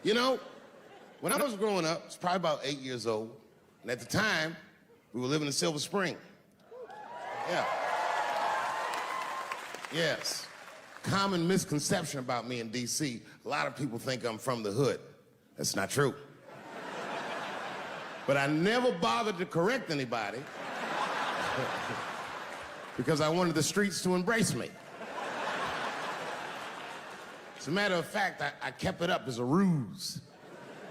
You know, when I was growing up, I was probably about 8 years old, and at the time, we were living in Silver Spring. Yeah. Yes. Common misconception about me in D.C. A lot of people think I'm from the hood. That's not true. But I never bothered to correct anybody because I wanted the streets to embrace me. As a matter of fact, I kept it up as a ruse.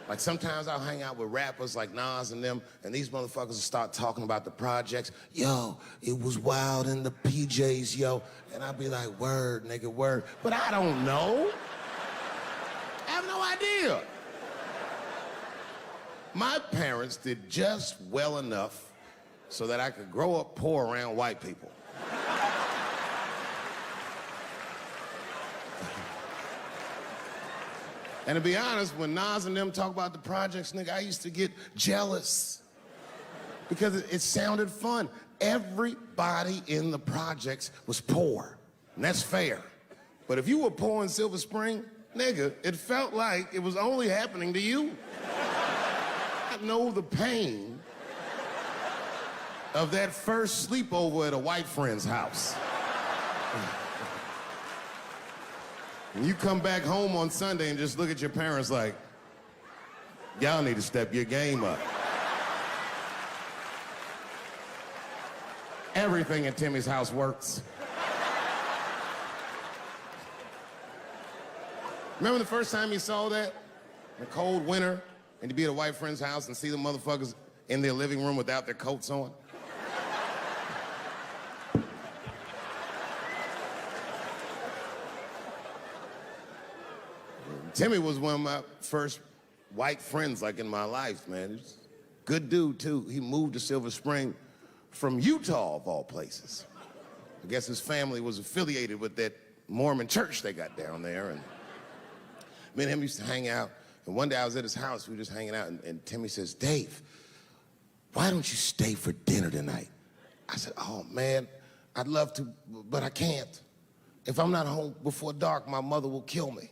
Like sometimes I'll hang out with rappers like Nas and them, and these motherfuckers will start talking about the projects. Yo, it was wild in the PJs, yo. And I'll be like, word, nigga, word. But I don't know. I have no idea. My parents did just well enough so that I could grow up poor around white people. And to be honest, when Nas and them talk about the projects, nigga, I used to get jealous because it sounded fun. Everybody in the projects was poor, and that's fair. But if you were poor in Silver Spring, nigga, it felt like it was only happening to you. I know the pain of that first sleepover at a white friend's house. And you come back home on Sunday and just look at your parents like, y'all need to step your game up. Everything in Timmy's house works. Remember the first time you saw that? In a cold winter, and you'd be at a white friend's house and see the motherfuckers in their living room without their coats on? Timmy was one of my first white friends, like, in my life, man. He's a good dude, too. He moved to Silver Spring from Utah, of all places. I guess his family was affiliated with that Mormon church they got down there, and me and him used to hang out. And one day I was at his house, we were just hanging out, and Timmy says, Dave, why don't you stay for dinner tonight? I said, oh, man, I'd love to, but I can't. If I'm not home before dark, my mother will kill me.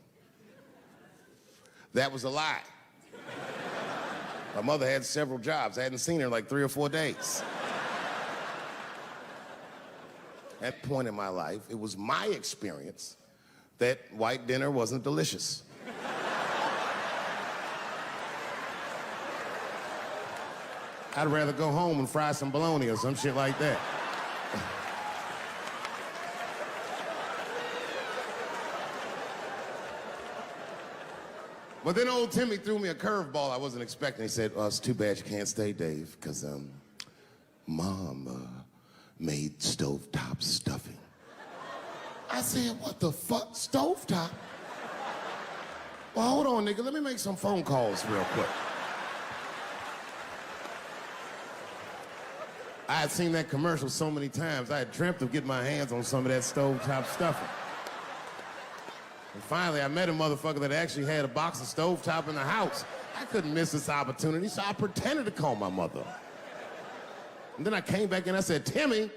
That was a lie. My mother had several jobs. I hadn't seen her in like 3 or 4 days. At that point in my life, it was my experience that white dinner wasn't delicious. I'd rather go home and fry some bologna or some shit like that. But then old Timmy threw me a curveball I wasn't expecting. He said, it's too bad you can't stay, Dave, because Mom made stovetop stuffing. I said, what the fuck, stovetop? Well, hold on, nigga, let me make some phone calls real quick. I had seen that commercial so many times, I had dreamt of getting my hands on some of that stovetop stuffing. And finally, I met a motherfucker that actually had a box of stovetop in the house. I couldn't miss this opportunity, so I pretended to call my mother. And then I came back and I said, Timmy,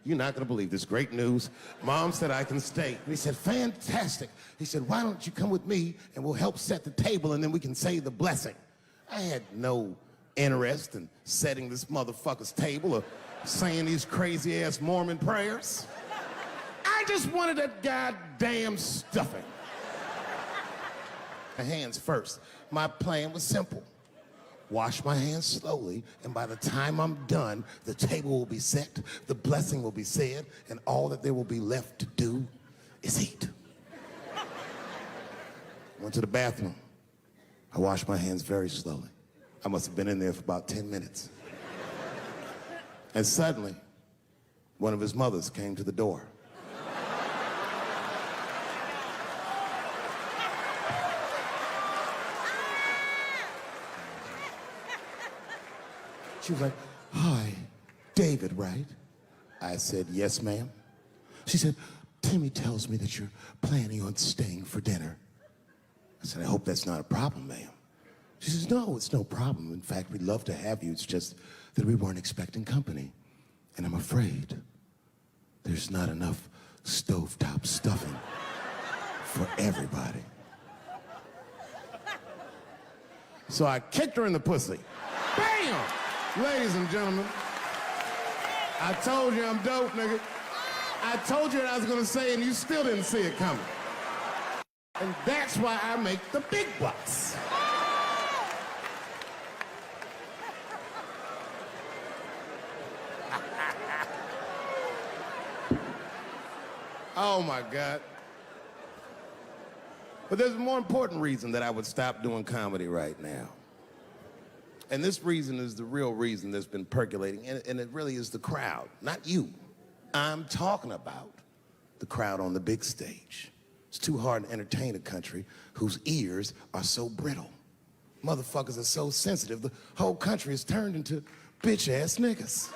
you're not gonna believe this great news. Mom said I can stay. And he said, fantastic. He said, why don't you come with me and we'll help set the table and then we can say the blessing. I had no interest in setting this motherfucker's table or saying these crazy ass Mormon prayers. I just wanted that goddamn stuffing. My hands first. My plan was simple. Wash my hands slowly, and by the time I'm done, the table will be set, the blessing will be said, and all that there will be left to do is eat. Went to the bathroom. I washed my hands very slowly. I must have been in there for about 10 minutes. And suddenly, one of his mothers came to the door. She was like, hi, David, right? I said, yes, ma'am. She said, Timmy tells me that you're planning on staying for dinner. I said, I hope that's not a problem, ma'am. She says, no, it's no problem. In fact, we'd love to have you. It's just that we weren't expecting company. And I'm afraid there's not enough stovetop stuffing for everybody. So I kicked her in the pussy. Bam! Ladies and gentlemen, I told you I'm dope, nigga. I told you what I was gonna say and you still didn't see it coming. And that's why I make the big bucks. Oh my God. But there's a more important reason that I would stop doing comedy right now. And this reason is the real reason that's been percolating, and it really is the crowd, not you. I'm talking about the crowd on the big stage. It's too hard to entertain a country whose ears are so brittle. Motherfuckers are so sensitive, the whole country is turned into bitch-ass niggas.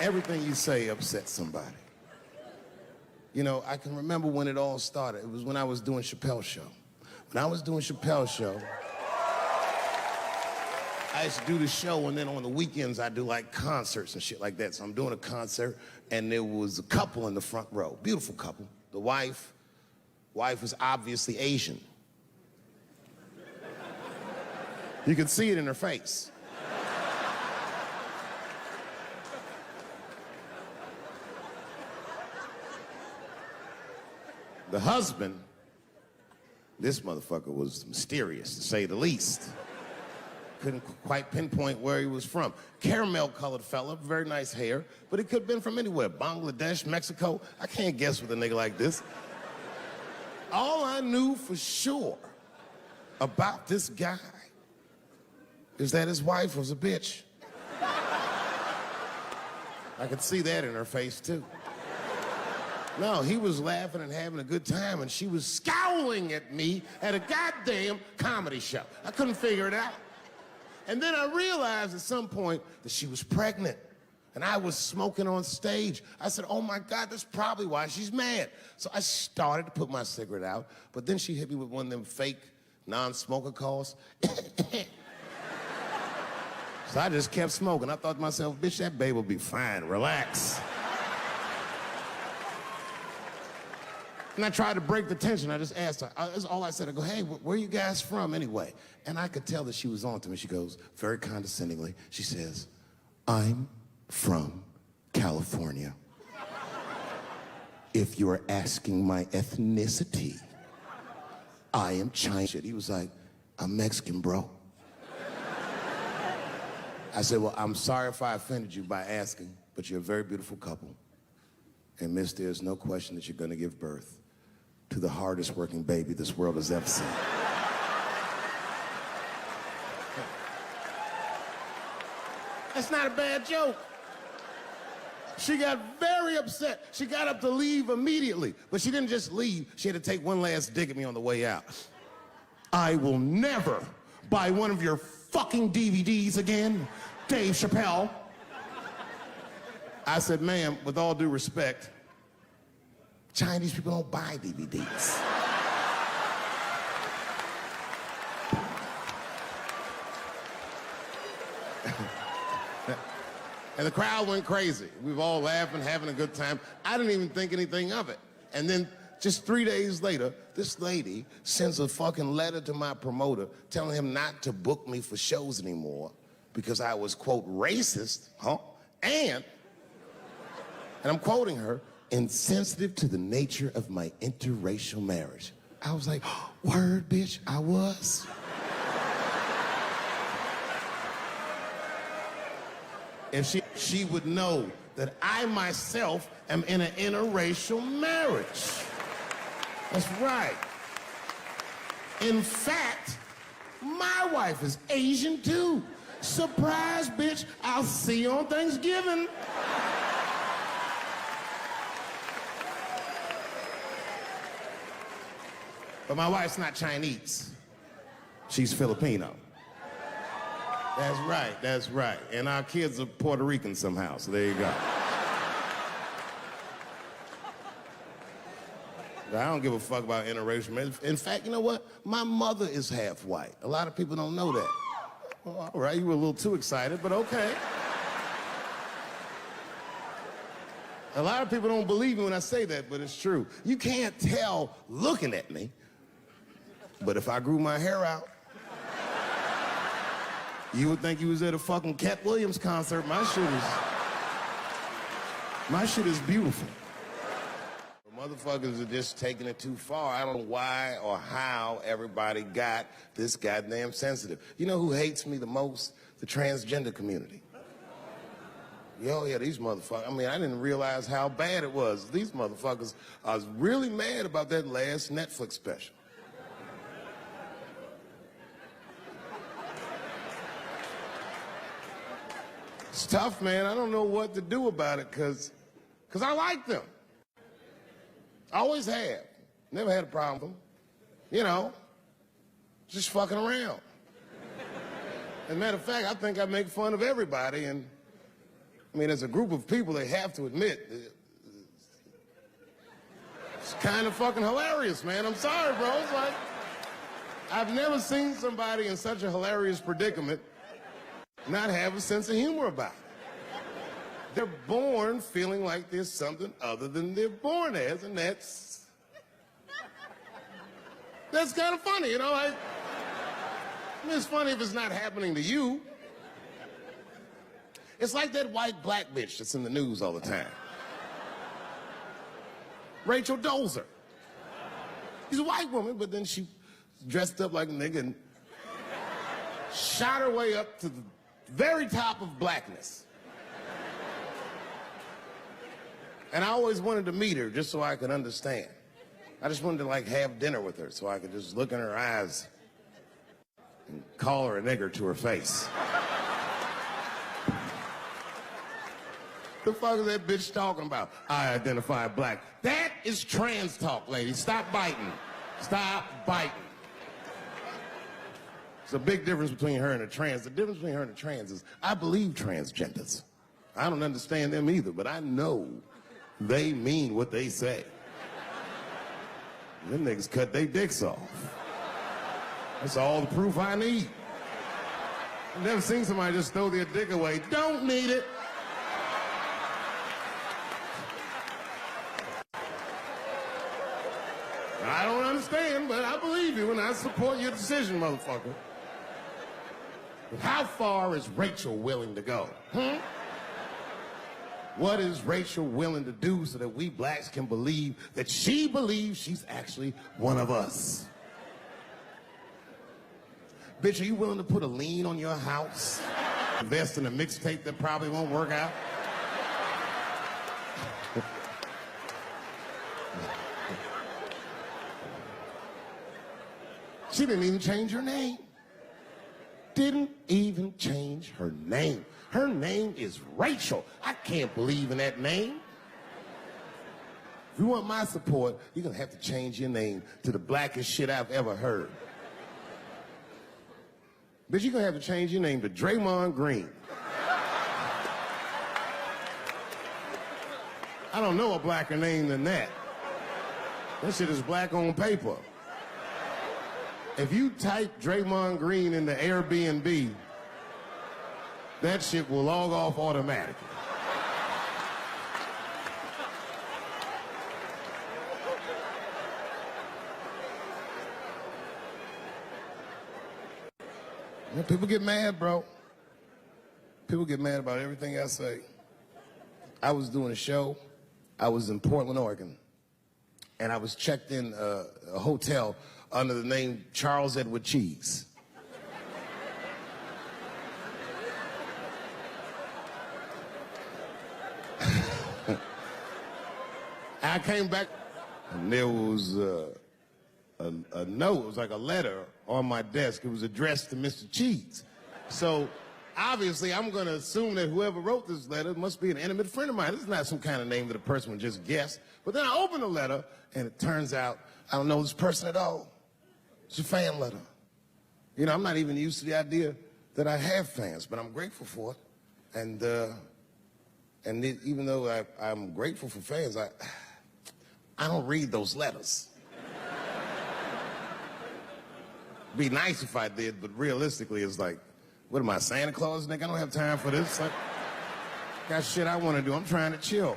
Everything you say upsets somebody. You know, I can remember when it all started. It was when I was doing Chappelle show. When I was doing Chappelle show, I used to do the show, and then on the weekends I do like concerts and shit like that. So I'm doing a concert, and there was a couple in the front row, beautiful couple. The wife was obviously Asian. You could see it in her face. The husband, this motherfucker was mysterious, to say the least. Couldn't quite pinpoint where he was from. Caramel-colored fella, very nice hair, but he could have been from anywhere. Bangladesh, Mexico. I can't guess with a nigga like this. All I knew for sure about this guy is that his wife was a bitch. I could see that in her face, too. No, he was laughing and having a good time, and she was scowling at me at a goddamn comedy show. I couldn't figure it out. And then I realized at some point that she was pregnant, and I was smoking on stage. I said, oh my God, that's probably why she's mad. So I started to put my cigarette out, but then she hit me with one of them fake non-smoker calls. So I just kept smoking. I thought to myself, bitch, that babe will be fine, relax. And I tried to break the tension. I just asked her, that's all I said. I go, hey, where are you guys from anyway? And I could tell that she was on to me. She goes, very condescendingly, she says, I'm from California. If you're asking my ethnicity, I am Chinese. He was like, I'm Mexican, bro. I said, well, I'm sorry if I offended you by asking, but you're a very beautiful couple. And miss, there's no question that you're gonna give birth to the hardest working baby this world has ever seen. That's not a bad joke. She got very upset. She got up to leave immediately, but she didn't just leave. She had to take one last dig at me on the way out. I will never buy one of your fucking DVDs again, Dave Chappelle. I said, ma'am, with all due respect, Chinese people don't buy DVDs. And the crowd went crazy. We were all laughing, having a good time. I didn't even think anything of it. And then just 3 days later, this lady sends a fucking letter to my promoter telling him not to book me for shows anymore because I was, quote, racist, and I'm quoting her, insensitive to the nature of my interracial marriage. I was like, word, bitch, I was. If she would know that I myself am in an interracial marriage. That's right. In fact, my wife is Asian too. Surprise, bitch, I'll see you on Thanksgiving. But my wife's not Chinese. She's Filipino. That's right, that's right. And our kids are Puerto Rican somehow, so there you go. I don't give a fuck about interracial marriage. In fact, you know what? My mother is half white. A lot of people don't know that. Well, all right, you were a little too excited, but okay. A lot of people don't believe me when I say that, but it's true. You can't tell looking at me, but if I grew my hair out, you would think you was at a fucking Cat Williams concert. My shit is beautiful. Motherfuckers are just taking it too far. I don't know why or how everybody got this goddamn sensitive. You know who hates me the most? The transgender community. Yo, yeah, these motherfuckers. I mean, I didn't realize how bad it was. These motherfuckers, I was really mad about that last Netflix special. It's tough, man. I don't know what to do about it because I like them. I always have. Never had a problem with them. You know, just fucking around. As a matter of fact, I think I make fun of everybody, and I mean, as a group of people, they have to admit, it's kind of fucking hilarious, man. I'm sorry, bro. It's like, I've never seen somebody in such a hilarious predicament not have a sense of humor about it. They're born feeling like there's something other than they're born as, and that's kind of funny, you know? I mean, it's funny if it's not happening to you. It's like that white black bitch that's in the news all the time. Rachel Dolezal. She's a white woman, but then she dressed up like a nigga and shot her way up to the very top of blackness. And I always wanted to meet her just so I could understand. I just wanted to like have dinner with her so I could just look in her eyes and call her a nigger to her face. The fuck is that bitch talking about? I identify black. That is trans talk, lady. Stop biting. Stop biting. There's a big difference between her and a trans. The difference between her and a trans is I believe transgenders. I don't understand them either, but I know they mean what they say. Them niggas cut their dicks off. That's all the proof I need. I've never seen somebody just throw their dick away. Don't need it. I don't understand, but I believe you and I support your decision, motherfucker. But how far is Rachel willing to go? What is Rachel willing to do so that we blacks can believe that she believes she's actually one of us? Bitch, are you willing to put a lien on your house? Invest in a mixtape that probably won't work out? She didn't even change her name. Didn't even change her name. Her name is Rachel. I can't believe in that name. If you want my support, you're gonna have to change your name to the blackest shit I've ever heard. Bitch, you're gonna have to change your name to Draymond Green. I don't know a blacker name than that. That shit is black on paper. If you type Draymond Green into Airbnb, that shit will log off automatically. Yeah, people get mad, bro. People get mad about everything I say. I was doing a show. I was in Portland, Oregon, and I was checked in a hotel under the name Charles Edward Cheese. I came back, and there was a note. It was like a letter on my desk. It was addressed to Mr. Cheese. So obviously, I'm going to assume that whoever wrote this letter must be an intimate friend of mine. This is not some kind of name that a person would just guess. But then I opened the letter, and it turns out I don't know this person at all. It's a fan letter. You know, I'm not even used to the idea that I have fans, but I'm grateful for it. And even though I'm grateful for fans, I don't read those letters. Be nice if I did, but realistically, it's like, what am I, Santa Claus, nigga? I don't have time for this. Like, got shit I want to do. I'm trying to chill.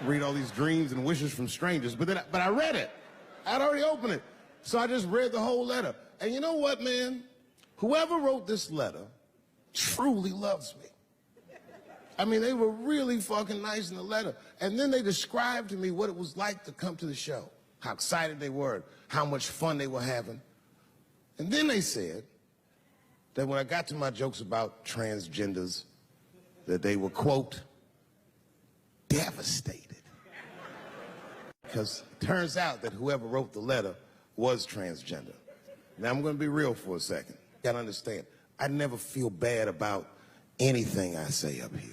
read all these dreams and wishes from strangers. But I read it. I'd already opened it. So I just read the whole letter. And you know what, man? Whoever wrote this letter truly loves me. I mean, they were really fucking nice in the letter. And then they described to me what it was like to come to the show, how excited they were, how much fun they were having. And then they said that when I got to my jokes about transgenders, that they were, quote, devastated. Because it turns out that whoever wrote the letter was transgender. Now, I'm going to be real for a second. You got to understand, I never feel bad about anything I say up here.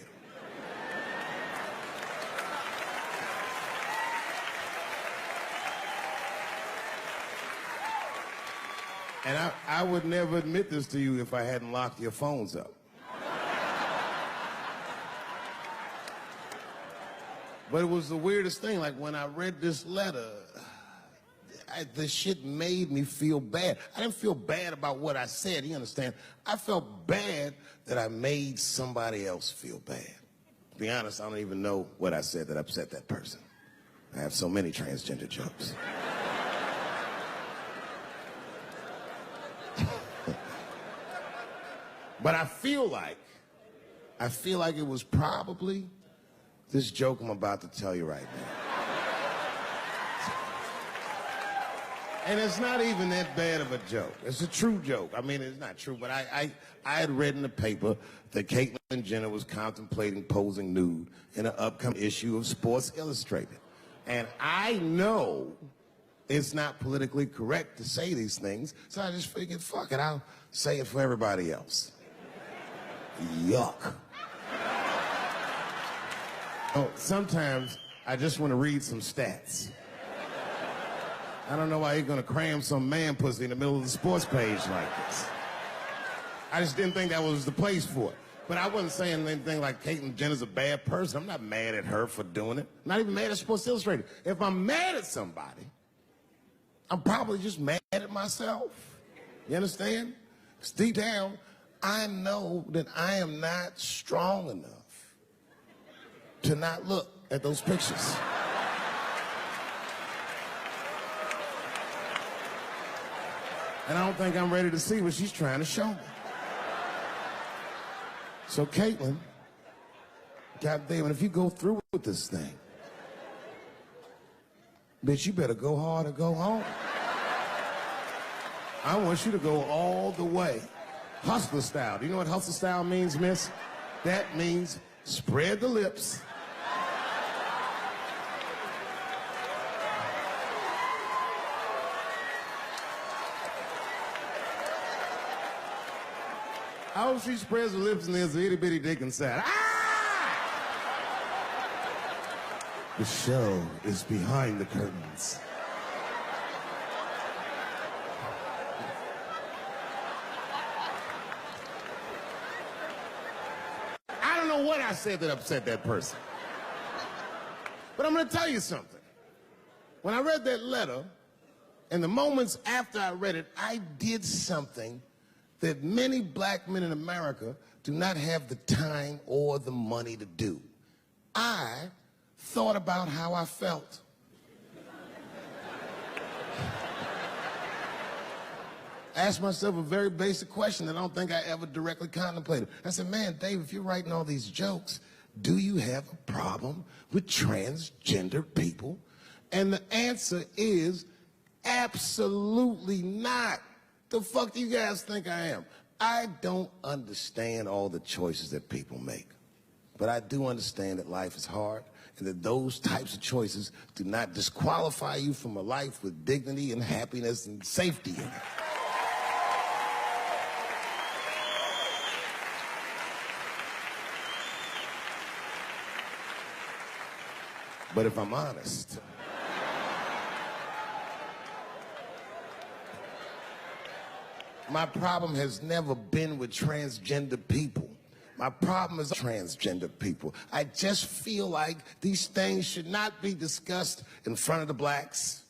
And I would never admit this to you if I hadn't locked your phones up. But it was the weirdest thing. Like, when I read this letter, the shit made me feel bad. I didn't feel bad about what I said, you understand? I felt bad that I made somebody else feel bad. To be honest, I don't even know what I said that upset that person. I have so many transgender jokes. But I feel like it was probably this joke I'm about to tell you right now. And it's not even that bad of a joke. It's a true joke. I mean, it's not true, but I had read in the paper that Caitlyn Jenner was contemplating posing nude in an upcoming issue of Sports Illustrated. And I know it's not politically correct to say these things, so I just figured, fuck it, I'll say it for everybody else. Yuck. Oh, sometimes I just want to read some stats. I don't know why you're gonna cram some man pussy in the middle of the sports page like this. I just didn't think that was the place for it. But I wasn't saying anything like Caitlyn Jenner's a bad person. I'm not mad at her for doing it. I'm not even mad at Sports Illustrated. If I'm mad at somebody, I'm probably just mad at myself. You understand? Because deep down, I know that I am not strong enough to not look at those pictures. And I don't think I'm ready to see what she's trying to show me. So Caitlyn, goddamn, if you go through with this thing, bitch, you better go hard or go home. I want you to go all the way. Hustler style. Do you know what hustler style means, miss? That means spread the lips. I hope she spreads her lips and there's an itty bitty dick inside. Ah! The show is behind the curtains. I don't know what I said that upset that person. But I'm gonna tell you something. When I read that letter, and the moments after I read it, I did something that many black men in America do not have the time or the money to do. I thought about how I felt. I asked myself a very basic question that I don't think I ever directly contemplated. I said, man, Dave, if you're writing all these jokes, do you have a problem with transgender people? And the answer is absolutely not. The fuck do you guys think I am? I don't understand all the choices that people make. But I do understand that life is hard and that those types of choices do not disqualify you from a life with dignity and happiness and safety in it. But if I'm honest, my problem has never been with transgender people. My problem is transgender people. I just feel like these things should not be discussed in front of the blacks.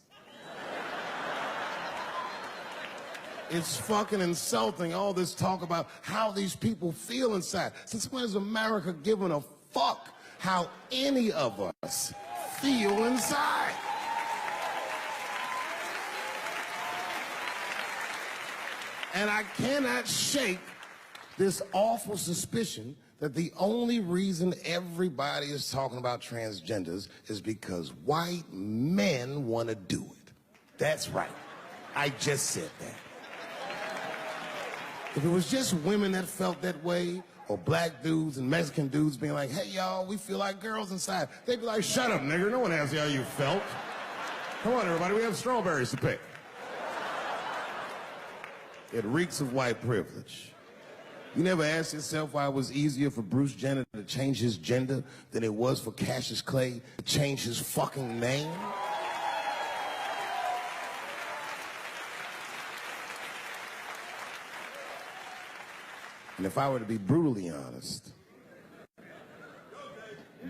It's fucking insulting, all this talk about how these people feel inside. Since when has America given a fuck how any of us feel inside. And I cannot shake this awful suspicion that the only reason everybody is talking about transgenders is because white men want to do it. That's right. I just said that. If it was just women that felt that way, or black dudes and Mexican dudes being like, hey, y'all, we feel like girls inside, they'd be like, shut up, nigger. No one asked you how you felt. Come on, everybody, we have strawberries to pick. It reeks of white privilege. You never asked yourself why it was easier for Bruce Jenner to change his gender than it was for Cassius Clay to change his fucking name? And if I were to be brutally honest,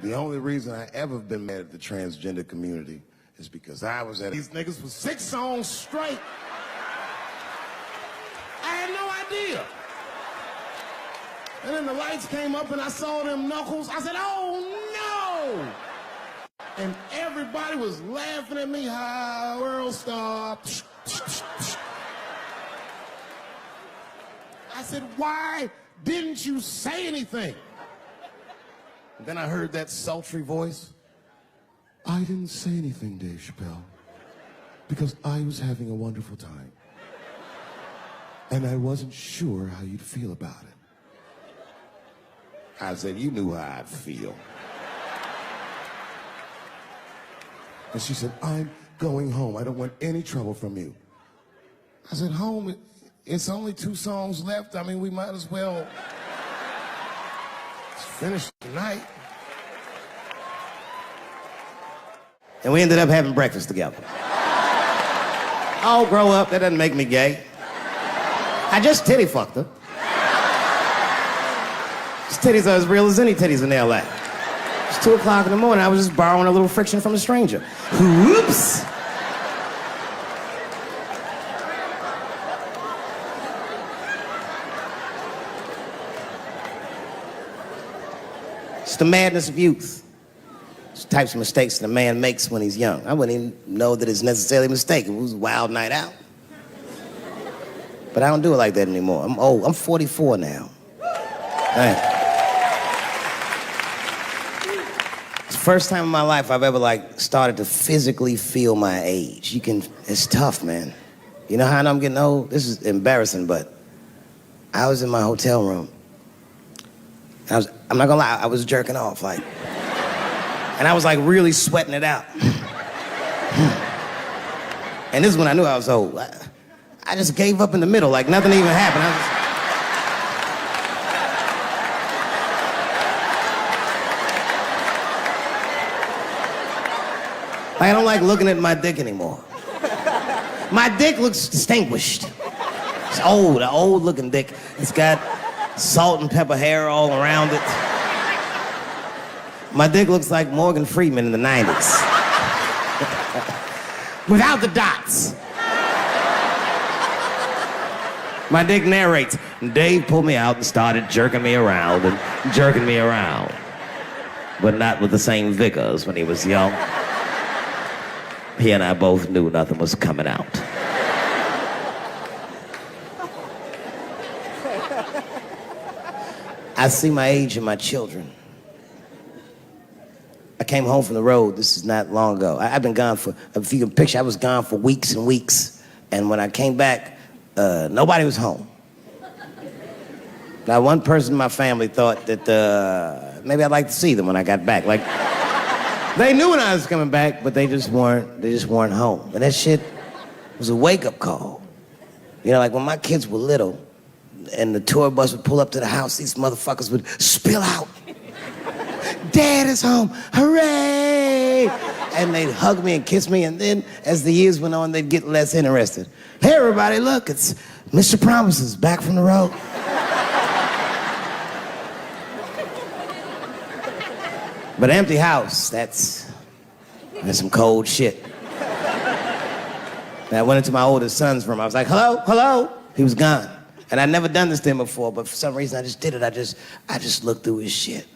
the only reason I ever been mad at the transgender community is because I was at these niggas for 6 songs straight. I had no idea. And then the lights came up and I saw them knuckles. I said, oh no! And everybody was laughing at me. Hi, world star. I said, why didn't you say anything? And then I heard that sultry voice. I didn't say anything, Dave Chappelle, because I was having a wonderful time. And I wasn't sure how you'd feel about it. I said, you knew how I'd feel. And she said, I'm going home. I don't want any trouble from you. I said, home? It's only 2 songs left. I mean, we might as well finish tonight. And we ended up having breakfast together. Oh, grow up. That doesn't make me gay. I just titty fucked her. His titties are as real as any titties in L.A. It's 2 o'clock in the morning. I was just borrowing a little friction from a stranger. Whoops! It's the madness of youth. It's the types of mistakes that a man makes when he's young. I wouldn't even know that it's necessarily a mistake. It was a wild night out. But I don't do it like that anymore. I'm old. I'm 44 now. It's the first time in my life I've ever started to physically feel my age. It's tough, man. You know how I know I'm getting old? This is embarrassing, but I was in my hotel room. I'm not gonna lie, I was jerking off, and I was really sweating it out. And this is when I knew I was old. I just gave up in the middle, nothing even happened. I don't like looking at my dick anymore. My dick looks distinguished. It's old, an old looking dick. It's got salt and pepper hair all around it. My dick looks like Morgan Freeman in the 90s. Without the dots. My dick narrates. Dave pulled me out and started jerking me around and jerking me around. But not with the same vigor as when he was young. He and I both knew nothing was coming out. I see my age in my children. I came home from the road. This is not long ago. I've been gone for, if you can picture, I was gone for weeks and weeks. And when I came back, nobody was home. Now, one person in my family thought that maybe I'd like to see them when I got back. They knew when I was coming back, but they just weren't home. And that shit was a wake-up call. You know, when my kids were little, and the tour bus would pull up to the house, these motherfuckers would spill out. Dad is home, hooray! And they'd hug me and kiss me, and then as the years went on, they'd get less interested. Hey, everybody, look, it's Mr. Promises back from the road. But an empty house, that's some cold shit. And I went into my oldest son's room. I was like, hello, hello? He was gone. And I'd never done this to him before, but for some reason I just did it. I just looked through his shit.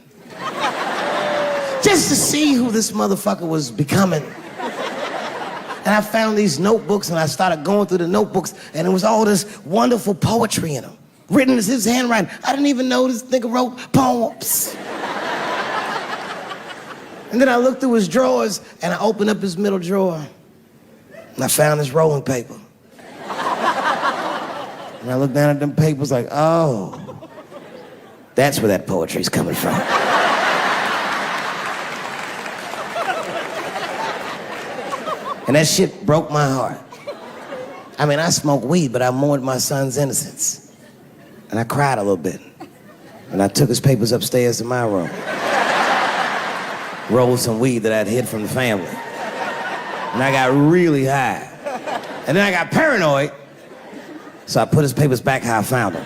just to see who this motherfucker was becoming. And I found these notebooks, and I started going through the notebooks, and it was all this wonderful poetry in them, written in his handwriting. I didn't even know this nigga wrote poems. And then I looked through his drawers, and I opened up his middle drawer, and I found this rolling paper. And I looked down at them papers like, oh, that's where that poetry's coming from. And that shit broke my heart. I mean, I smoked weed, but I mourned my son's innocence. And I cried a little bit. And I took his papers upstairs to my room. Rolled some weed that I'd hid from the family. And I got really high. And then I got paranoid, so I put his papers back how I found them.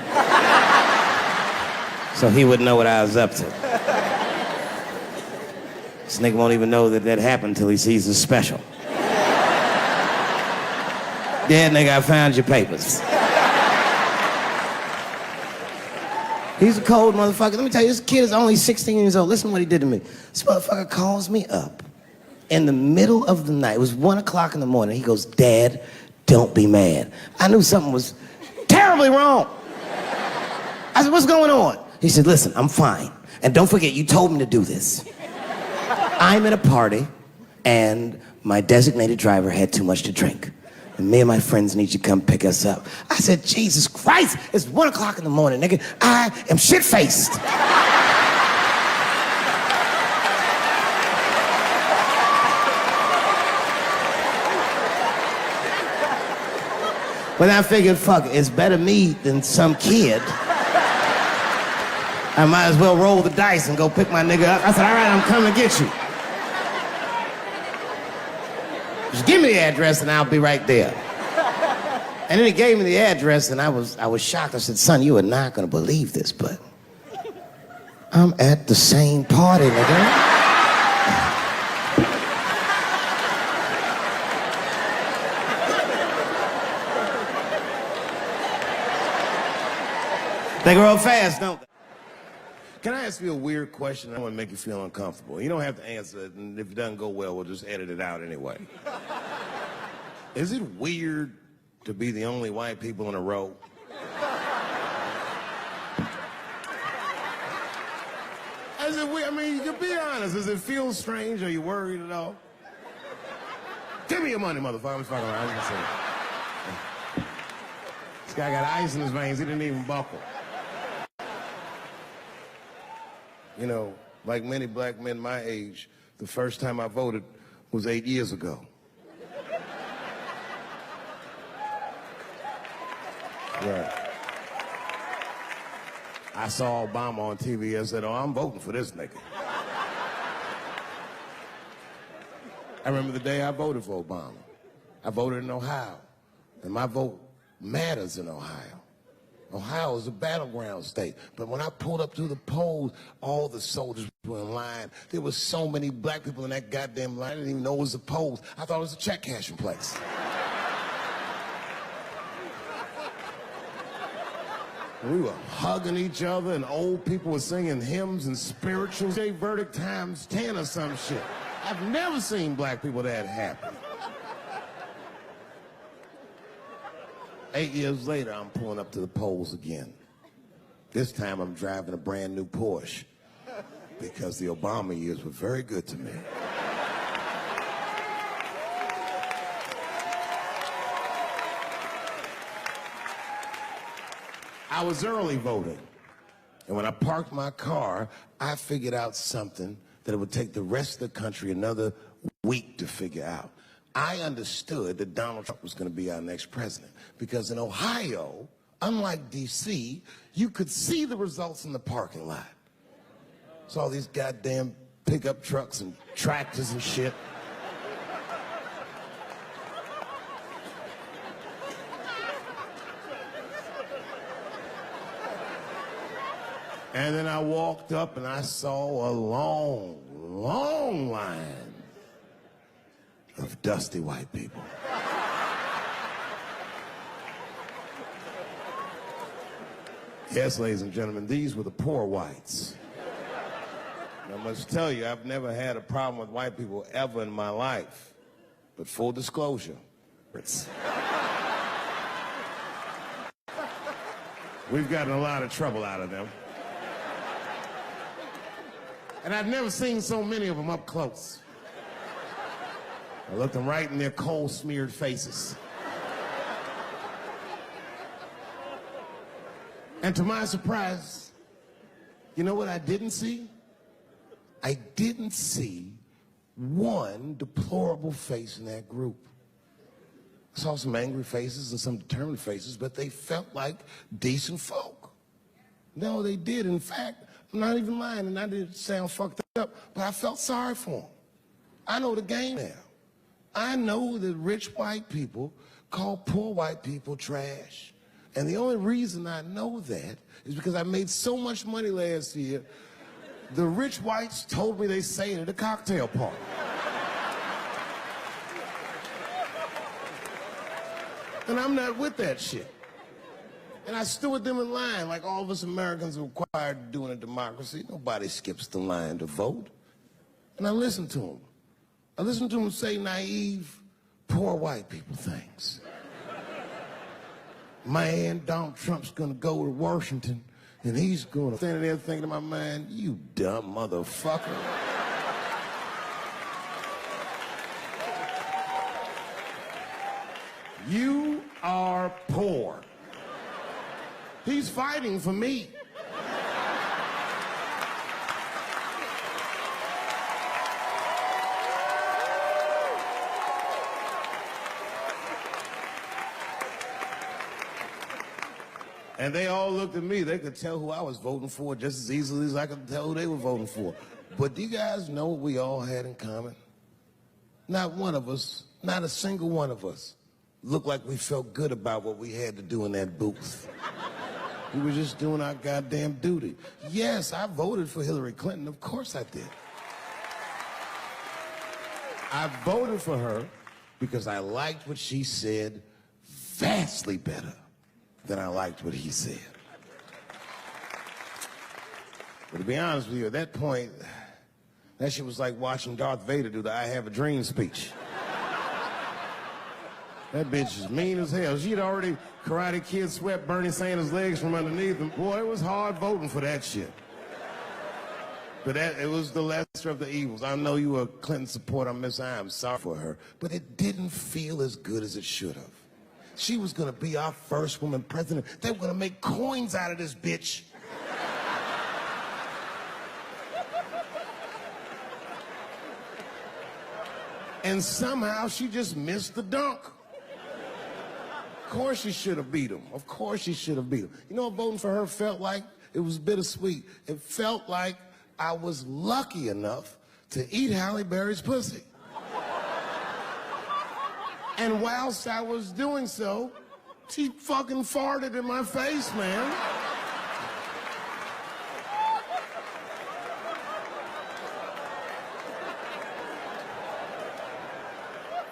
So he wouldn't know what I was up to. This nigga won't even know that happened until he sees the special. Yeah, nigga, I found your papers. He's a cold motherfucker. Let me tell you, this kid is only 16 years old. Listen to what he did to me. This motherfucker calls me up in the middle of the night. It was 1 o'clock in the morning. He goes, Dad, don't be mad. I knew something was terribly wrong. I said, what's going on? He said, listen, I'm fine. And don't forget, you told me to do this. I'm at a party, and my designated driver had too much to drink. And me and my friends need you to come pick us up. I said, Jesus Christ, it's 1 o'clock in the morning, nigga. I am shit-faced. But I figured, fuck it, it's better me than some kid. I might as well roll the dice and go pick my nigga up. I said, all right, I'm coming to get you. Just give me the address and I'll be right there. And then he gave me the address and I was shocked. I said, son, you are not gonna believe this, but I'm at the same party, nigga. They grow fast, don't they? Can I ask you a weird question? I want to make you feel uncomfortable. You don't have to answer it, and if it doesn't go well, we'll just edit it out anyway. Is it weird to be the only white people in a row? Is it weird? I mean, you can be honest. Does it feel strange? Are you worried at all? Give me your money, motherfucker. I'm fucking around. I'm just saying. This guy got ice in his veins. He didn't even buckle. You know, like many black men my age, the first time I voted was 8 years ago. Right. I saw Obama on TV and said, oh, I'm voting for this nigga. I remember the day I voted for Obama. I voted in Ohio, and my vote matters in Ohio. Ohio is a battleground state. But when I pulled up to the polls, all the soldiers were in line. There were so many black people in that goddamn line, I didn't even know it was a polls. I thought it was a check cashing place. We were hugging each other, and old people were singing hymns and spirituals. Say verdict times 10 or some shit. I've never seen black people that happy. 8 years later, I'm pulling up to the polls again. This time, I'm driving a brand new Porsche because the Obama years were very good to me. I was early voting, and when I parked my car, I figured out something that it would take the rest of the country another week to figure out. I understood that Donald Trump was going to be our next president because in Ohio, unlike D.C., you could see the results in the parking lot. Saw these goddamn pickup trucks and tractors and shit. And then I walked up and I saw a long, long line of dusty white people. Yes, ladies and gentlemen, these were the poor whites. I must tell you, I've never had a problem with white people ever in my life. But full disclosure, we've gotten a lot of trouble out of them. And I've never seen so many of them up close. I looked them right in their coal-smeared faces. And to my surprise, you know what I didn't see? I didn't see one deplorable face in that group. I saw some angry faces and some determined faces, but they felt like decent folk. No, they did. In fact, I'm not even lying, and I didn't sound fucked up, but I felt sorry for them. I know the game now. I know that rich white people call poor white people trash. And the only reason I know that is because I made so much money last year, the rich whites told me they say it at a cocktail party. And I'm not with that shit. And I stood with them in line like all of us Americans are required to do in a democracy. Nobody skips the line to vote. And I listened to them. I listened to them say naive, poor white people things. Man, Donald Trump's gonna go to Washington and he's gonna stand there thinking in my mind, you dumb motherfucker. You are poor. He's fighting for me. And they all looked at me. They could tell who I was voting for just as easily as I could tell who they were voting for. But do you guys know what we all had in common? Not one of us, not a single one of us, looked like we felt good about what we had to do in that booth. We were just doing our goddamn duty. Yes, I voted for Hillary Clinton. Of course I did. I voted for her because I liked what she said vastly better than I liked what he said. But to be honest with you, at that point, that shit was like watching Darth Vader do the I Have a Dream speech. That bitch is mean as hell. She'd already Karate Kid swept Bernie Sanders' legs from underneath him. Boy, it was hard voting for that shit. But it was the lesser of the evils. I know you were a Clinton supporter, Miss I. I'm sorry for her. But it didn't feel as good as it should have. She was gonna be our first woman president. They were gonna make coins out of this bitch. And somehow she just missed the dunk. Of course she should have beat him. Of course she should have beat him. You know what voting for her felt like? It was bittersweet. It felt like I was lucky enough to eat Halle Berry's pussy. And whilst I was doing so, she fucking farted in my face, man.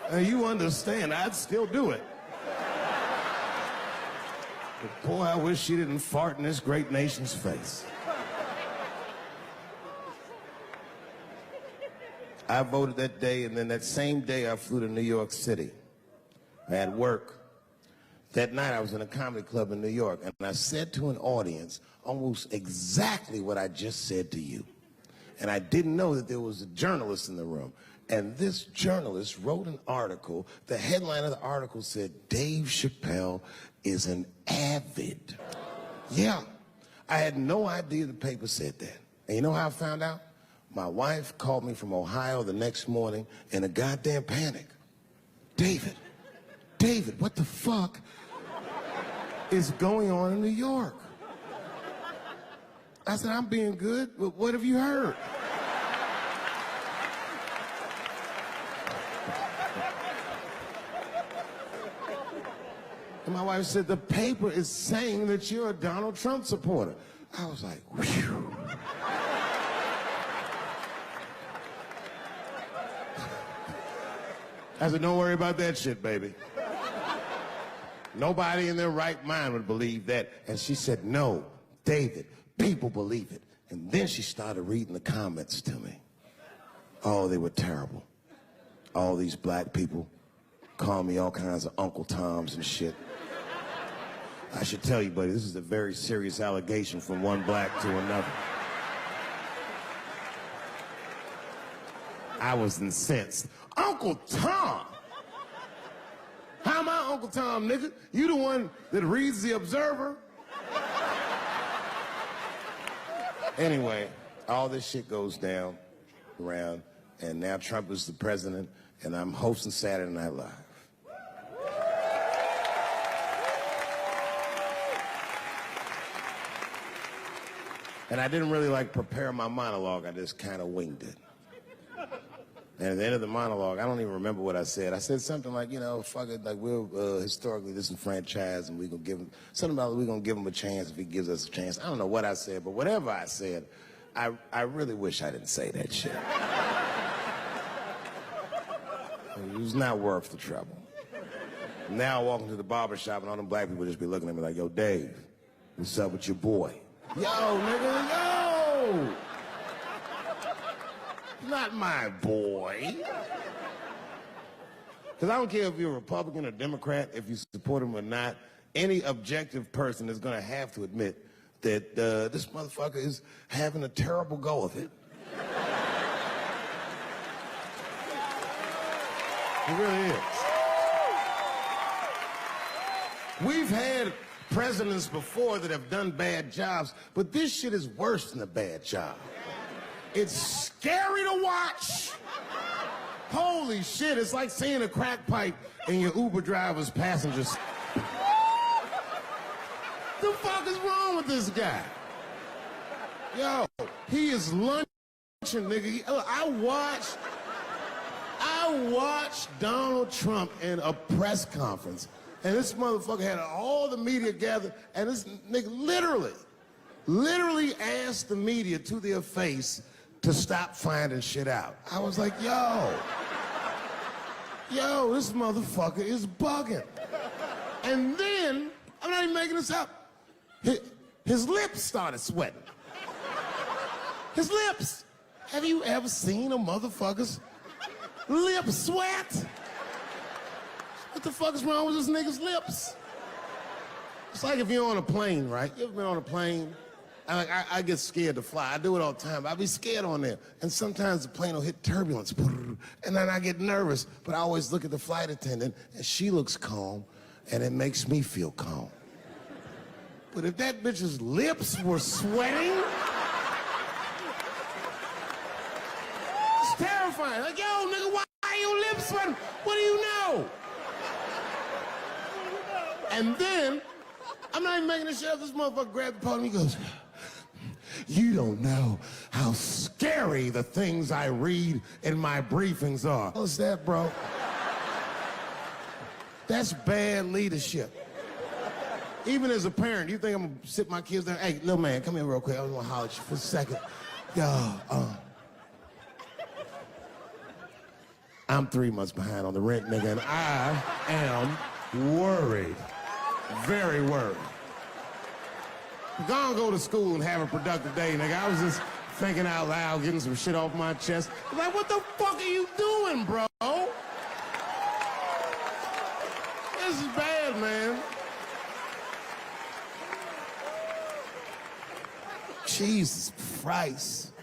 Now you understand, I'd still do it. But boy, I wish she didn't fart in this great nation's face. I voted that day, and then that same day I flew to New York City. I had work. That night I was in a comedy club in New York, and I said to an audience almost exactly what I just said to you. And I didn't know that there was a journalist in the room. And this journalist wrote an article. The headline of the article said, Dave Chappelle is an avid. Yeah, I had no idea the paper said that. And you know how I found out? My wife called me from Ohio the next morning in a goddamn panic. David, what the fuck is going on in New York? I said, I'm being good, but what have you heard? And my wife said, the paper is saying that you're a Donald Trump supporter. I was like, whew. I said, don't worry about that shit, baby. Nobody in their right mind would believe that. And she said, no, David, people believe it. And then she started reading the comments to me. Oh, they were terrible. All these black people call me all kinds of Uncle Toms and shit. I should tell you, buddy, this is a very serious allegation from one black to another. I was incensed. Uncle Tom? How am I Uncle Tom, nigga? You the one that reads the Observer? Anyway, all this shit goes down around, and now Trump is the president, and I'm hosting Saturday Night Live. And I didn't really prepare my monologue. I just kind of winged it. And at the end of the monologue, I don't even remember what I said. I said something like, you know, fuck it, we're historically disenfranchised, and we're gonna give him something about we're gonna give him a chance if he gives us a chance. I don't know what I said, but whatever I said, I really wish I didn't say that shit. It was not worth the trouble. Now I walk into the barber shop and all them black people just be looking at me like, yo, Dave, what's up with your boy? Yo, nigga, yo! Not my boy. Because I don't care if you're a Republican or Democrat, if you support him or not, any objective person is going to have to admit that this motherfucker is having a terrible go of it. It really is. We've had presidents before that have done bad jobs, but this shit is worse than a bad job. It's scary to watch. Holy shit, it's like seeing a crack pipe in your Uber driver's passengers. The fuck is wrong with this guy? Yo, he is lunching, nigga. I watched Donald Trump in a press conference, and this motherfucker had all the media gathered, and this nigga literally asked the media to their face to stop finding shit out. I was like, yo, this motherfucker is bugging. And then, I'm not even making this up, his lips started sweating. His lips. Have you ever seen a motherfucker's lip sweat? What the fuck is wrong with this nigga's lips? It's like if you're on a plane, right? You ever been on a plane? I get scared to fly. I do it all the time. I be scared on there. And sometimes the plane will hit turbulence. And then I get nervous. But I always look at the flight attendant, and she looks calm, and it makes me feel calm. But if that bitch's lips were sweating, it's terrifying. Like, yo, nigga, why are your lips sweating? What do you know? And then, I'm not even making this shit up. This motherfucker grabbed the podium, he goes, you don't know how scary the things I read in my briefings are. What's that, bro? That's bad leadership. Even as a parent, you think I'm gonna sit my kids down? Hey, little man, come here real quick. I just wanna holler at you for a second. Yo, I'm 3 months behind on the rent, nigga, and I am worried. Very worried. Go to school and have a productive day, nigga. I was just thinking out loud, getting some shit off my chest. Like, what the fuck are you doing, bro? This is bad, man. Jesus Christ.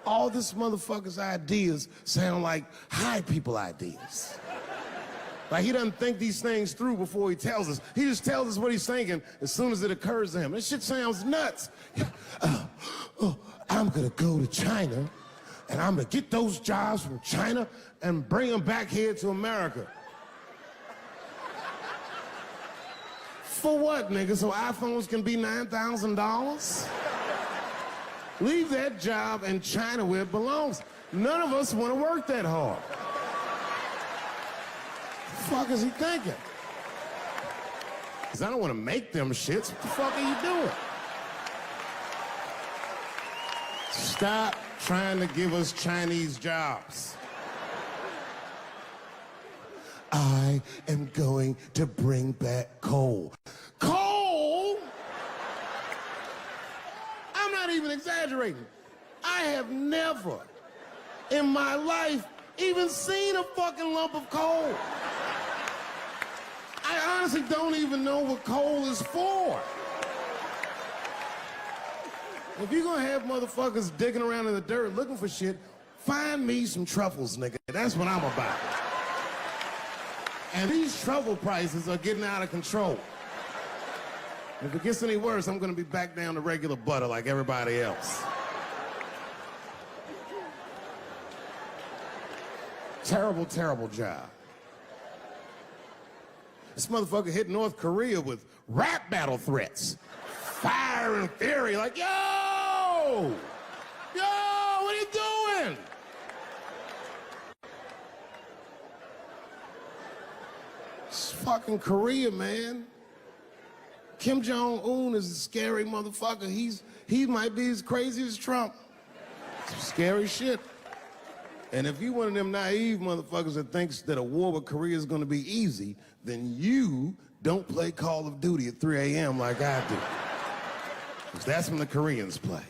All this motherfucker's ideas sound like high people ideas. Like, he doesn't think these things through before he tells us. He just tells us what he's thinking as soon as it occurs to him. This shit sounds nuts. I'm gonna go to China, and I'm gonna get those jobs from China and bring them back here to America. For what, nigga? So iPhones can be $9,000? Leave that job in China where it belongs. None of us want to work that hard. What the fuck is he thinking? Because I don't want to make them shits. What the fuck are you doing? Stop trying to give us Chinese jobs. I am going to bring back coal. Coal? I'm even exaggerating. I have never in my life even seen a fucking lump of coal. I honestly don't even know what coal is for. If you're gonna have motherfuckers digging around in the dirt looking for shit, find me some truffles, nigga. That's what I'm about. And these truffle prices are getting out of control. If it gets any worse, I'm gonna be back down to regular butter like everybody else. Terrible, terrible job. This motherfucker hit North Korea with rap battle threats. Fire and fury, like, yo! Yo, what are you doing? It's fucking Korea, man. Kim Jong-un is a scary motherfucker. He might be as crazy as Trump. Some scary shit. And if you one of them naive motherfuckers that thinks that a war with Korea is gonna be easy, then you don't play Call of Duty at 3 a.m. like I do. Because that's when the Koreans play.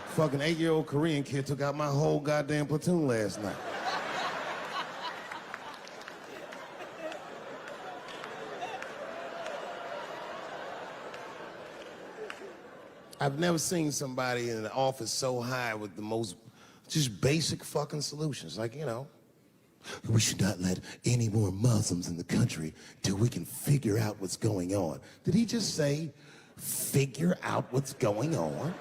Fucking 8-year-old Korean kid took out my whole goddamn platoon last night. I've never seen somebody in an office so high with the most just basic fucking solutions. Like, you know, we should not let any more Muslims in the country till we can figure out what's going on. Did he just say, figure out what's going on?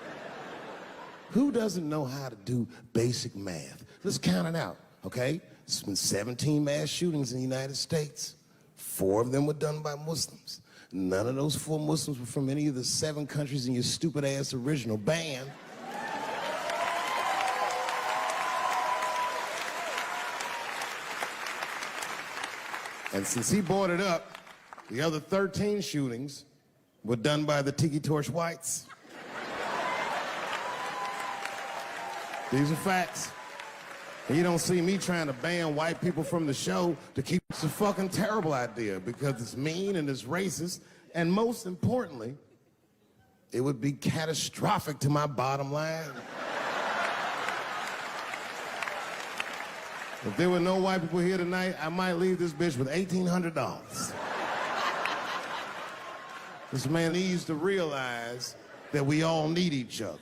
Who doesn't know how to do basic math? Let's count it out, okay? There's been 17 mass shootings in the United States. 4 of them were done by Muslims. None of those 4 Muslims were from any of the 7 countries in your stupid ass original band. And since he brought it up, the other 13 shootings were done by the Tiki Torch whites. These are facts. And you don't see me trying to ban white people from the show to keep it's a fucking terrible idea because it's mean and it's racist. And most importantly, it would be catastrophic to my bottom line. If there were no white people here tonight, I might leave this bitch with $1,800. This man needs to realize that we all need each other.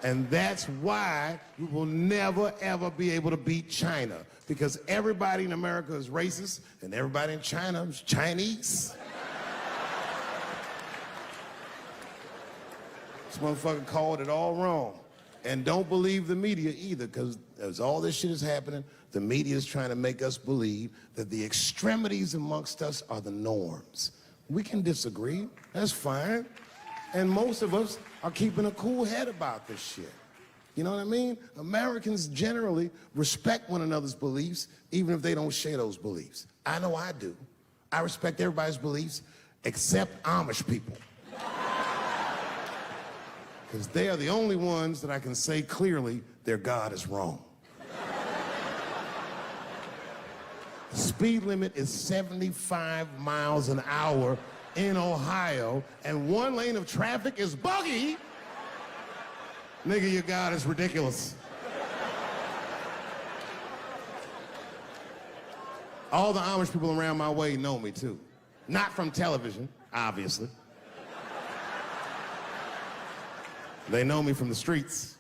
And that's why we will never, ever be able to beat China. Because everybody in America is racist, and everybody in China is Chinese. This motherfucker called it all wrong. And don't believe the media either, because as all this shit is happening, the media is trying to make us believe that the extremities amongst us are the norms. We can disagree, that's fine. And most of us are keeping a cool head about this shit. You know what I mean? Americans generally respect one another's beliefs, even if they don't share those beliefs. I know I do. I respect everybody's beliefs, except Amish people. Because they are the only ones that I can say clearly their God is wrong. The speed limit is 75 miles an hour in Ohio, and 1 lane of traffic is buggy. Nigga, your God is ridiculous. All the Amish people around my way know me too. Not from television, obviously. They know me from the streets.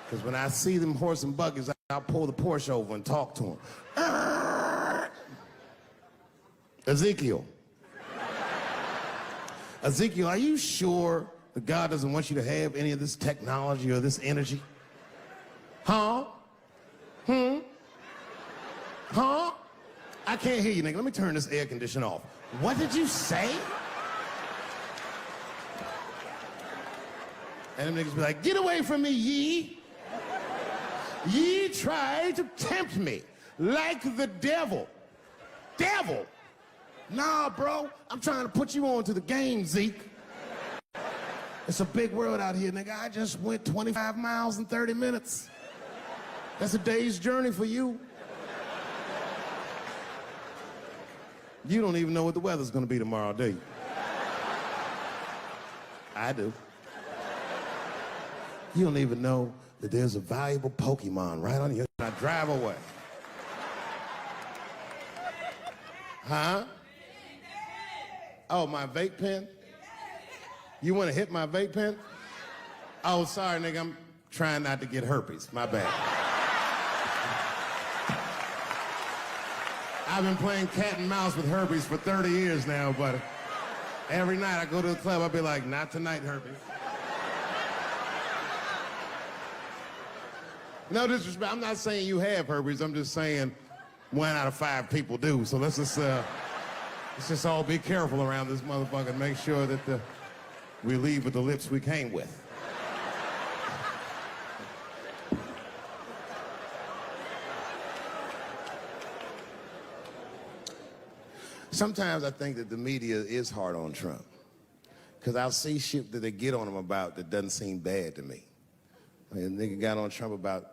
Because when I see them horse and buggies, I'll pull the Porsche over and talk to them. Ezekiel. Ezekiel, are you sure that God doesn't want you to have any of this technology or this energy? Huh? Huh? I can't hear you, nigga. Let me turn this air conditioner off. What did you say? And them niggas be like, get away from me, ye. Ye tried to tempt me like the devil. Devil? Nah, bro, I'm trying to put you on to the game, Zeke. It's a big world out here, nigga. I just went 25 miles in 30 minutes. That's a day's journey for you. You don't even know what the weather's gonna be tomorrow, do you? I do. You don't even know that there's a valuable Pokemon right on you. I drive away. Huh? Oh, my vape pen? You want to hit my vape pen? Oh, sorry, nigga. I'm trying not to get herpes. My bad. I've been playing cat and mouse with herpes for 30 years now, but every night I go to the club, I'll be like, not tonight, herpes. No disrespect. I'm not saying you have herpes. I'm just saying 1 out of 5 people do. So let's just all be careful around this motherfucker and make sure that we leave with the lips we came with. Sometimes I think that the media is hard on Trump, because I'll see shit that they get on him about that doesn't seem bad to me. I mean, a nigga got on Trump about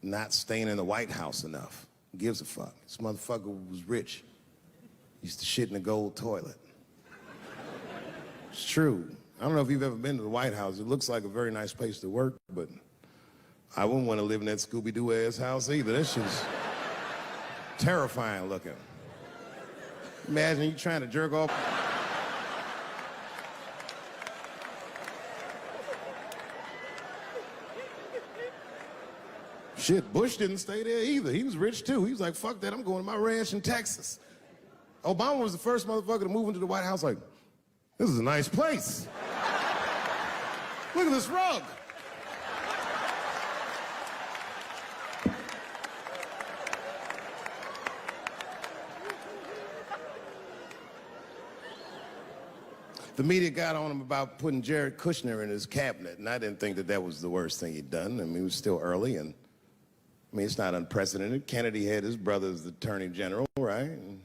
not staying in the White House enough. Who gives a fuck? This motherfucker was rich. Used to shit in a gold toilet. It's true. I don't know if you've ever been to the White House. It looks like a very nice place to work, but I wouldn't want to live in that Scooby-Doo ass house either. That shit's terrifying looking. Imagine you trying to jerk off. Shit, Bush didn't stay there either. He was rich too. He was like, fuck that, I'm going to my ranch in Texas. Obama was the first motherfucker to move into the White House like, this is a nice place. Look at this rug. The media got on him about putting Jared Kushner in his cabinet, and I didn't think that that was the worst thing he'd done. I mean, it was still early, and I mean, it's not unprecedented. Kennedy had his brother as the attorney general, right? And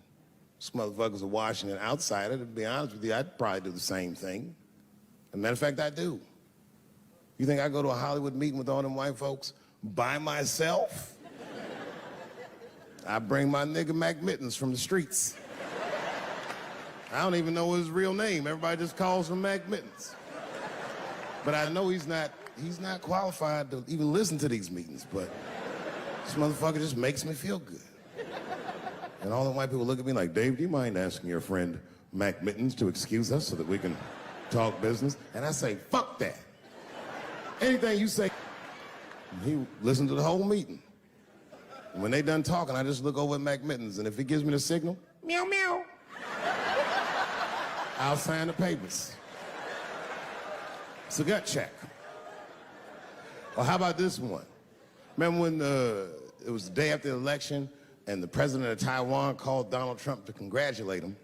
this motherfucker's a Washington outsider. To be honest with you, I'd probably do the same thing. As a matter of fact, I do. You think I go to a Hollywood meeting with all them white folks by myself? I bring my nigga Mac Mittens from the streets. I don't even know his real name. Everybody just calls him Mac Mittens. But I know he's not qualified to even listen to these meetings, but this motherfucker just makes me feel good. And all the white people look at me like, Dave, do you mind asking your friend Mac Mittens to excuse us so that we can talk business? And I say, fuck that. Anything you say. He listened to the whole meeting. And when they done talking, I just look over at Mac Mittens, and if he gives me the signal, meow, meow, I'll sign the papers. It's a gut check. Or how about this one? Remember when it was the day after the election and the president of Taiwan called Donald Trump to congratulate him?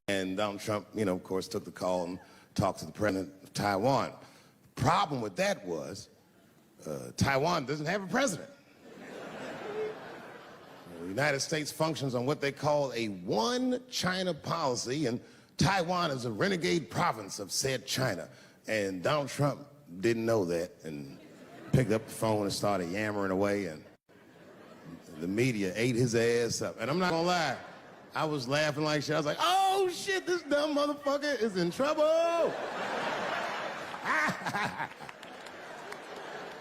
And Donald Trump, you know, of course, took the call and talked to the president of Taiwan. The problem with that was Taiwan doesn't have a president. The United States functions on what they call a one China policy, and Taiwan is a renegade province of said China. And Donald Trump didn't know that and picked up the phone and started yammering away, and the media ate his ass up. And I'm not gonna lie, I was laughing like shit. I was like, oh shit, this dumb motherfucker is in trouble.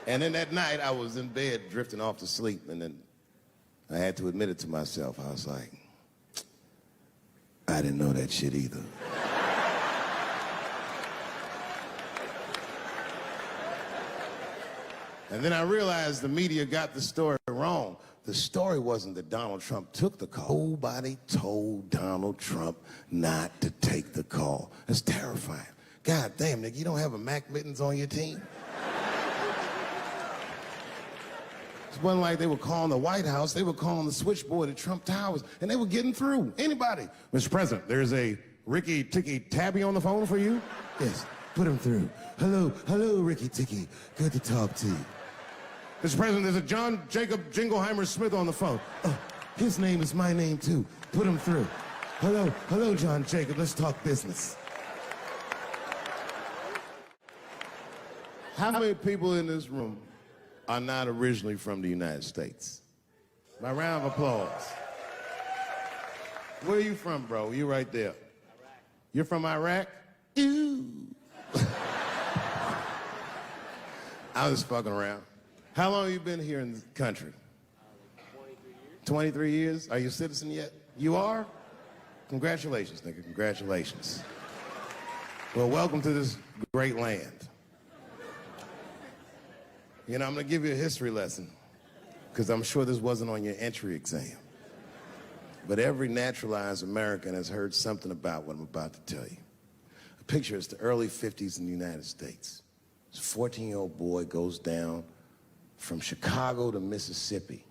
And then that night I was in bed drifting off to sleep, and then I had to admit it to myself. I was like, I didn't know that shit either. And then I realized the media got the story wrong. The story wasn't that Donald Trump took the call. Nobody told Donald Trump not to take the call. That's terrifying. God damn, nigga, you don't have a Mac Mittens on your team? It wasn't like they were calling the White House. They were calling the switchboard at Trump Towers, and they were getting through. Anybody. Mr. President, there's a Ricky Ticky Tabby on the phone for you? Yes, put him through. Hello, Ricky Ticky. Good to talk to you. Mr. President, there's a John Jacob Jingleheimer Smith on the phone. Oh, his name is my name, too. Put him through. Hello, John Jacob. Let's talk business. How many people in this room are not originally from the United States? My round of applause. Where are you from, bro? You right there. Iraq. You're from Iraq? Ew. I was just fucking around. How long have you been here in the country? 23 years. 23 years? Are you a citizen yet? You are? Congratulations, nigga. Congratulations. Well, welcome to this great land. You know, I'm gonna give you a history lesson, because I'm sure this wasn't on your entry exam. But every naturalized American has heard something about what I'm about to tell you. A picture is the early 50s in the United States. This 14-year-old boy goes down from Chicago to Mississippi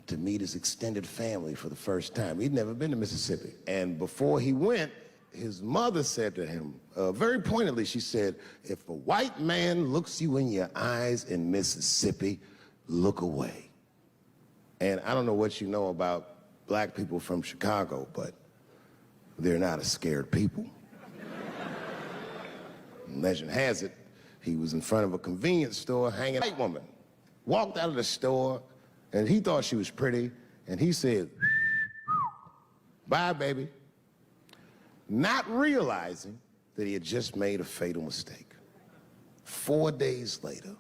to meet his extended family for the first time. He'd never been to Mississippi. And before he went, his mother said to him, very pointedly, she said, if a white man looks you in your eyes in Mississippi, look away. And I don't know what you know about black people from Chicago, but they're not a scared people. Legend has it, he was in front of a convenience store hanging out. A white woman walked out of the store, and he thought she was pretty, and he said, bye, baby. Not realizing that he had just made a fatal mistake. 4 days later,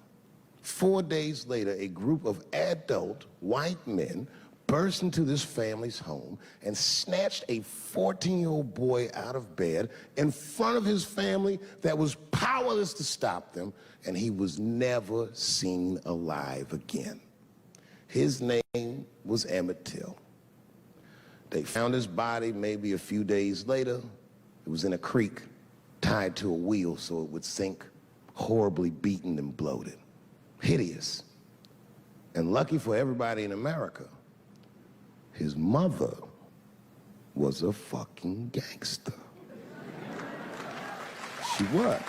a group of adult white men burst into this family's home and snatched a 14-year-old boy out of bed in front of his family that was powerless to stop them, and he was never seen alive again. His name was Emmett Till. They found his body maybe a few days later. It was in a creek, tied to a wheel so it would sink, horribly beaten and bloated. Hideous. And lucky for everybody in America, his mother was a fucking gangster. She was.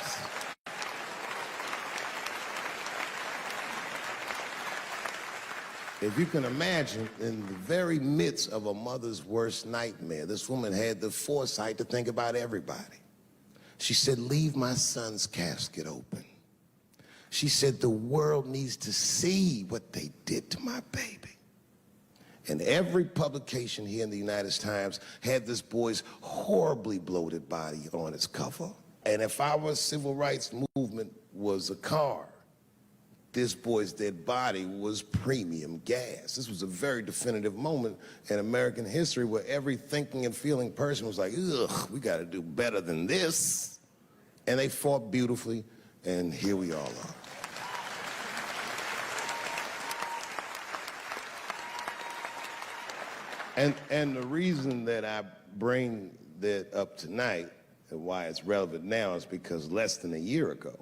If you can imagine, in the very midst of a mother's worst nightmare, this woman had the foresight to think about everybody. She said, leave my son's casket open. She said, the world needs to see what they did to my baby. And every publication here in the United Times had this boy's horribly bloated body on its cover. And if our civil rights movement was a car, this boy's dead body was premium gas. This was a very definitive moment in American history where every thinking and feeling person was like, ugh, we gotta do better than this. And they fought beautifully, and here we all are. And the reason that I bring that up tonight and why it's relevant now is because less than a year ago,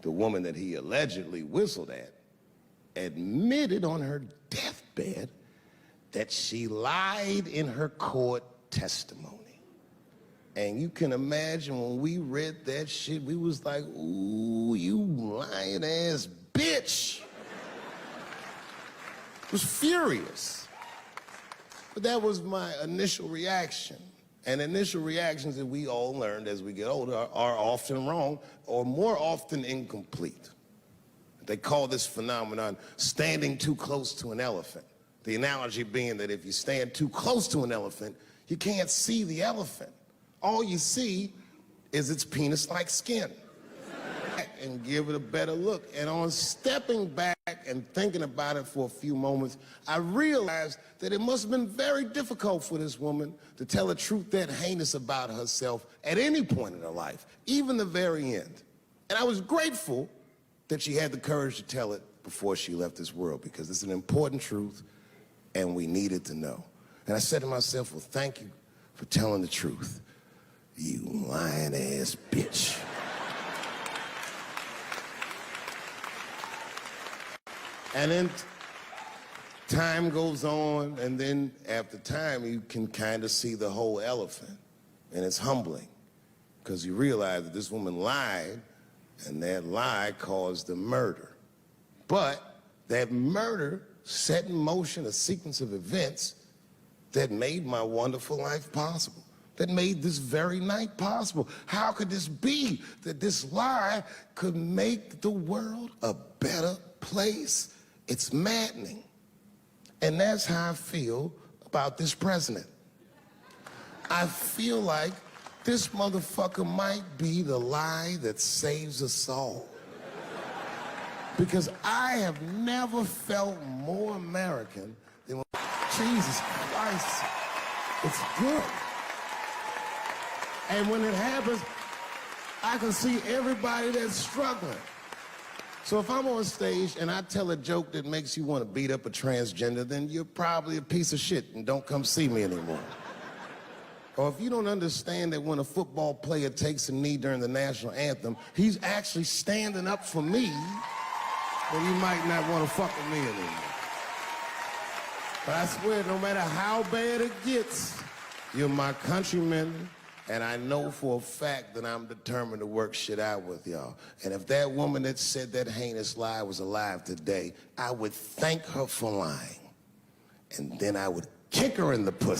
the woman that he allegedly whistled at admitted on her deathbed that she lied in her court testimony. And you can imagine when we read that shit, we was like, ooh, you lying ass bitch. Was furious. But that was my initial reaction. And initial reactions that we all learned as we get older are often wrong or more often incomplete. They call this phenomenon standing too close to an elephant. The analogy being that if you stand too close to an elephant, you can't see the elephant. All you see is its penis-like skin. And give it a better look. And on stepping back and thinking about it for a few moments, I realized that it must have been very difficult for this woman to tell a truth that heinous about herself at any point in her life, even the very end. And I was grateful that she had the courage to tell it before she left this world, because it's an important truth and we needed to know. And I said to myself, well, thank you for telling the truth, you lying ass bitch. And then time goes on, and then after time, you can kind of see the whole elephant. And it's humbling, because you realize that this woman lied, and that lie caused the murder. But that murder set in motion a sequence of events that made my wonderful life possible, that made this very night possible. How could this be that this lie could make the world a better place? It's maddening. And that's how I feel about this president. I feel like this motherfucker might be the lie that saves us all. Because I have never felt more American than when, Jesus Christ, it's good. And when it happens, I can see everybody that's struggling. So if I'm on stage and I tell a joke that makes you want to beat up a transgender, then you're probably a piece of shit and don't come see me anymore. Or if you don't understand that when a football player takes a knee during the national anthem, he's actually standing up for me, then you might not want to fuck with me anymore. But I swear, no matter how bad it gets, you're my countrymen, and I know for a fact that I'm determined to work shit out with y'all. And if that woman that said that heinous lie was alive today, I would thank her for lying. And then I would kick her in the pussy.